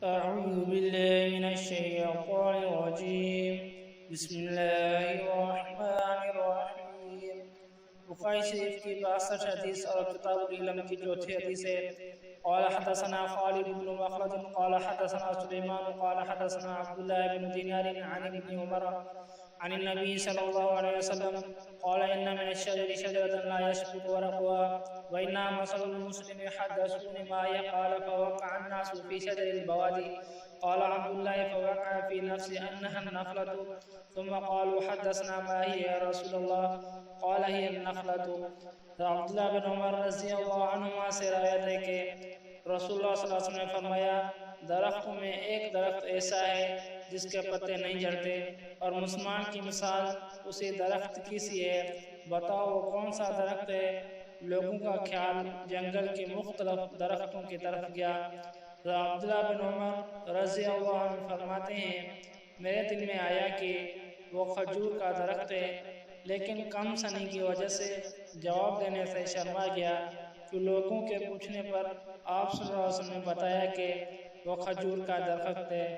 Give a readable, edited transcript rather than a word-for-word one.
أعوذ بالله من الشيطان الرجيم. بسم الله الرحمن الرحيم. بخاری شریف کی 62 حدیث اور کتاب العلم کی چوتھی حدیث ہے. قال حدثنا خالد بن مخلد قال حدثنا سليمان قال حدثنا عبد الله بن دينار عن ابن عمر عن النبي صلى الله عليه وسلم قال إن من الشجر شجرة لا يسقط ورقها وإنها مثل المسلم حدثوني ما قال فوقع الناس في شجر البوادي قال عبد الله فوقع في نفسي أنها النخلة ثم قالوا حدثنا ما هي يا رسول الله قال هي النخلة. عبداللہ بن عمر رضی اللہ عنہما سے روایت ہے کہ رسول اللہ صلی اللہ علیہ وسلم نے فرمایا درختوں میں ایک درخت ایسا ہے جس کے پتے نہیں جھڑتے اور مسلمان کی مثال اسی درخت کی سی ہے. بتاؤ وہ کون سا درخت ہے؟ لوگوں کا خیال جنگل کے مختلف درختوں کی طرف گیا. عبداللہ بن عمر رضی اللہ عنہ فرماتے ہیں میرے دل میں آیا کہ وہ کھجور کا درخت ہے، لیکن کم سنی کی وجہ سے جواب دینے سے شرما گیا. تو لوگوں کے پوچھنے پر آپ صلی اللہ علیہ وسلم نے بتایا کہ وہ کھجور کا درخت ہے.